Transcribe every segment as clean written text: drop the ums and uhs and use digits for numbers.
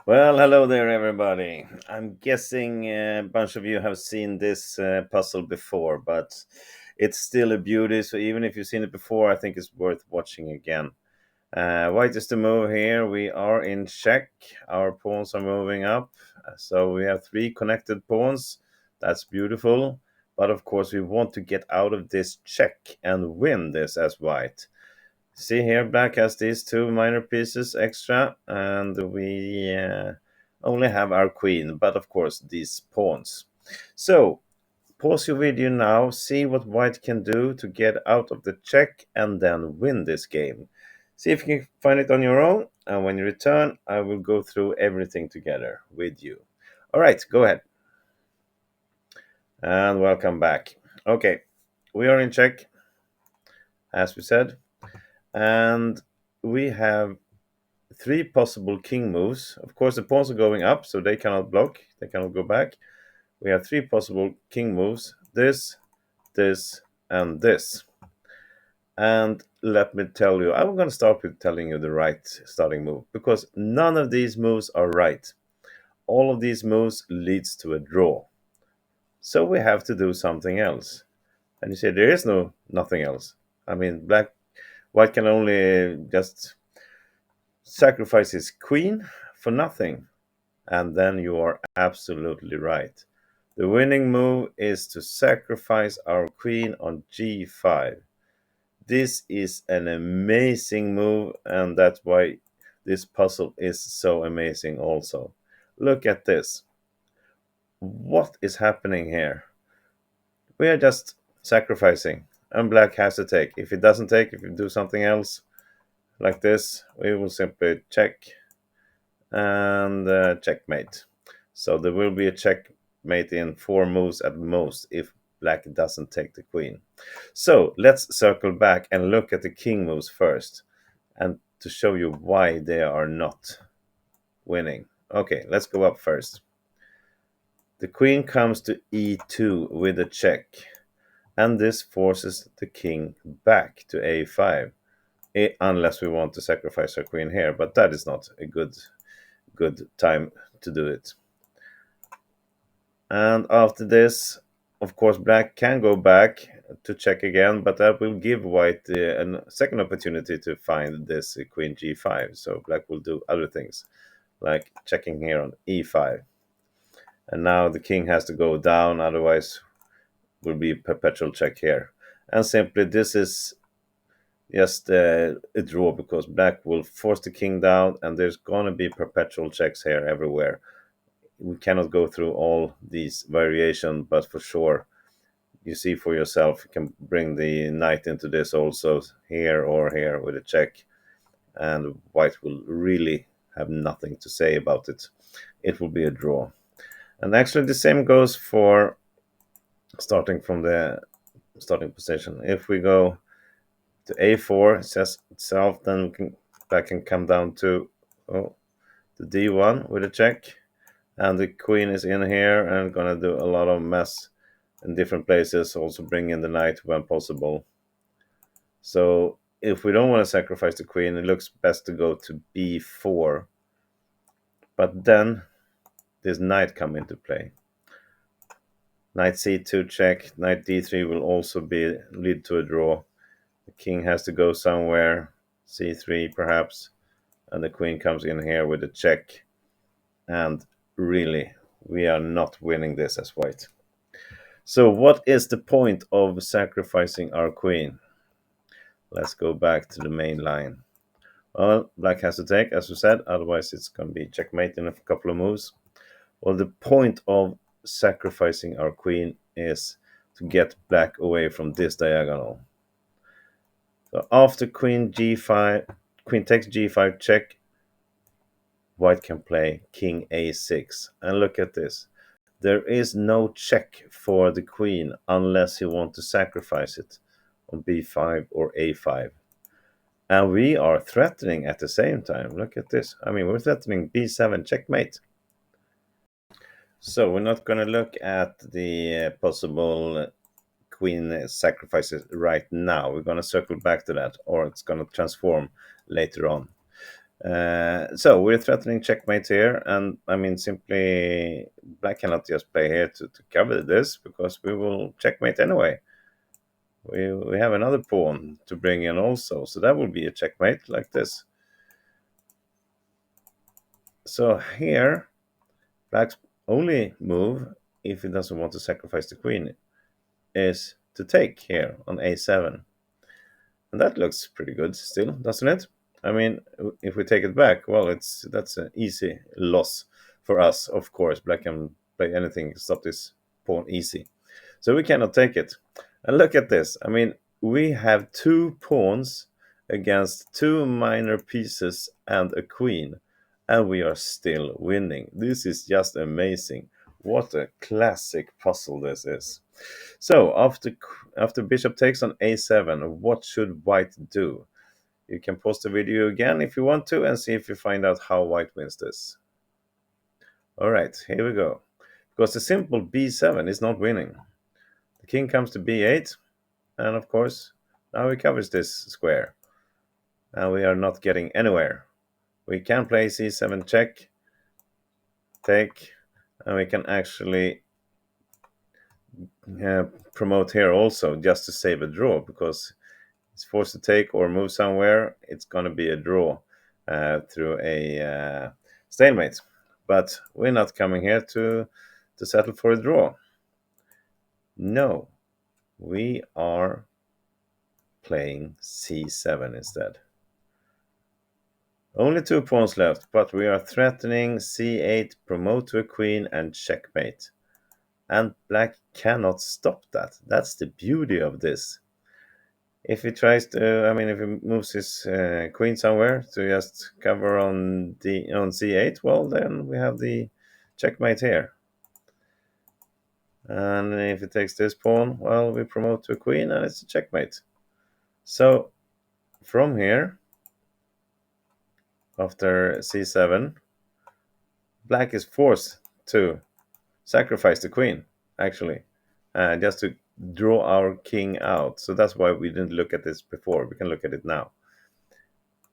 Well, hello there, everybody. I'm guessing a bunch of you have seen this puzzle before, but it's still a beauty. So even if you've seen it before, I think it's worth watching again. White is the move here. We are in check. Our pawns are moving up. So we have three connected pawns. That's beautiful. But of course, we want to get out of this check and win this as white. See here, black has these two minor pieces extra, and we only have our queen, but of course these pawns. So, pause your video now, see what white can do to get out of the check and then win this game. See if you can find it on your own, and when you return, I will go through everything together with you. All right, go ahead. And welcome back. Okay, we are in check, as we said, and we have three possible king moves. Of course, the pawns are going up, so they cannot block. They cannot go back. We have three possible king moves. This, and this. And let me tell you, I'm going to start with telling you the right starting move, because none of these moves are right. All of these moves leads to a draw. So we have to do something else. And you say there is nothing else. I mean, white can only just sacrifice his queen for nothing. And then you are absolutely right. The winning move is to sacrifice our queen on g5. This is an amazing move, and that's why this puzzle is so amazing also. Look at this. What is happening here? We are just sacrificing, and black has to take. If it doesn't take, if you do something else like this, we will simply check and checkmate. So there will be a checkmate in 4 moves at most if black doesn't take the queen. So let's circle back and look at the king moves first, and to show you why they are not winning. Okay, let's go up first. The queen comes to e2 with a check, and this forces the king back to a5, unless we want to sacrifice our queen here, but that is not a good time to do it. And after this, of course, black can go back to check again, but that will give white a second opportunity to find this queen g5. So black will do other things, like checking here on e5. And now the king has to go down, otherwise will be perpetual check here. And simply this is just a draw, because black will force the king down, and there's going to be perpetual checks here everywhere. We cannot go through all these variations, but for sure, you see for yourself, you can bring the knight into this also, here or here with a check, and white will really have nothing to say about it. It will be a draw. And actually the same goes for starting from the starting position. If we go to a4 itself, then that can come down to the d1 with a check, and the queen is in here and gonna do a lot of mess in different places, also bring in the knight when possible. So if we don't want to sacrifice the queen, it looks best to go to b4. But then this knight come into play. Knight c2 check, knight d3 will also lead to a draw. The king has to go somewhere, c3 perhaps, and the queen comes in here with a check. And really, we are not winning this as white. So what is the point of sacrificing our queen? Let's go back to the main line. Well, black has to take, as we said, otherwise it's going to be checkmate in a couple of moves. Well, the point of sacrificing our queen is to get black away from this diagonal. So after queen g5, queen takes g5 check, white can play king a6. And look at this. There is no check for the queen unless you want to sacrifice it on b5 or a5. And we are threatening at the same time. Look at this. I mean, we're threatening b7 checkmate. So we're not going to look at the possible queen sacrifices right now. We're going to circle back to that, or it's going to transform later on. So we're threatening checkmate here, and I mean simply black cannot just play here to cover this because we will checkmate anyway. We have another pawn to bring in also, so that will be a checkmate like this. So here, black's only move, if he doesn't want to sacrifice the queen, is to take here on a7. And that looks pretty good still, doesn't it? I mean, if we take it back, well, that's an easy loss for us, of course. Black can play anything, stop this pawn easy. So we cannot take it. And look at this. I mean, we have two pawns against two minor pieces and a queen, and we are still winning. This is just amazing. What a classic puzzle this is. So after bishop takes on a7, what should white do? You can pause the video again if you want to and see if you find out how white wins this. All right, here we go. Because the simple b7 is not winning. The king comes to b8, and of course, now he covers this square. And we are not getting anywhere. We can play c7 check, take, and we can actually promote here also just to save a draw, because it's forced to take or move somewhere, it's going to be a draw through a stalemate. But we're not coming here to settle for a draw. No, we are playing c7 instead. Only two pawns left, but we are threatening c8, promote to a queen, and checkmate. And black cannot stop that. That's the beauty of this. If he tries to, I mean, if he moves his queen somewhere to just cover on c8, well, then we have the checkmate here. And if he takes this pawn, well, we promote to a queen, and it's a checkmate. So from here, after c7, black is forced to sacrifice the queen, actually, just to draw our king out. So that's why we didn't look at this before. We can look at it now.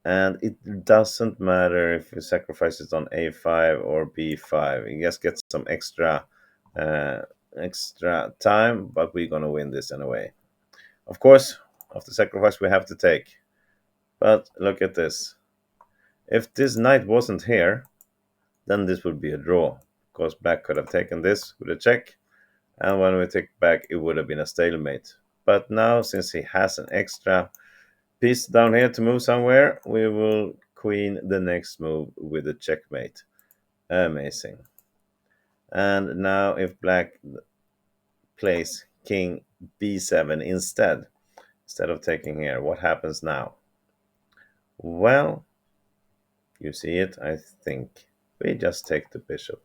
And it doesn't matter if he sacrifices on a5 or b5. He just gets some uh, extra time, but we're gonna win this anyway. Of course, after sacrifice we have to take. But look at this. If this knight wasn't here, then this would be a draw, because black could have taken this with a check, and when we take back, it would have been a stalemate. But now, since he has an extra piece down here to move somewhere, we will queen the next move with a checkmate. Amazing. And now if black plays king b7 instead of taking here, what happens now? Well, you see it, I think. We just take the bishop.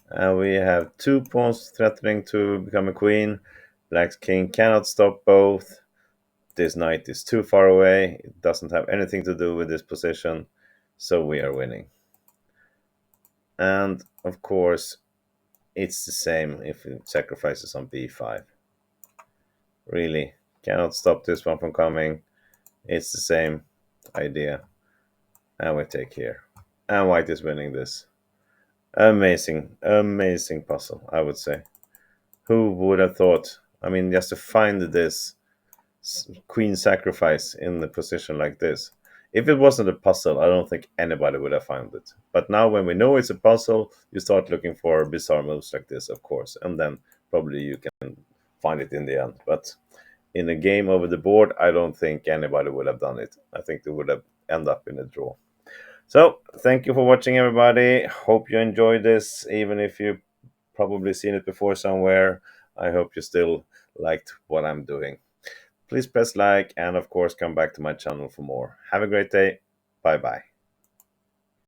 And we have two pawns threatening to become a queen. Black's king cannot stop both. This knight is too far away. It doesn't have anything to do with this position. So we are winning. And of course, it's the same if it sacrifices on b5. Really, cannot stop this one from coming. It's the same idea. And we take here. And white is winning this. Amazing, amazing puzzle, I would say. Who would have thought? I mean, just to find this queen sacrifice in the position like this. If it wasn't a puzzle, I don't think anybody would have found it. But now when we know it's a puzzle, you start looking for bizarre moves like this, of course. And then probably you can find it in the end. But in a game over the board, I don't think anybody would have done it. I think they would have ended up in a draw. So thank you for watching, everybody. Hope you enjoyed this, even if you probably seen it before somewhere. I hope you still liked what I'm doing. Please press like and of course come back to my channel for more. Have a great day. Bye bye.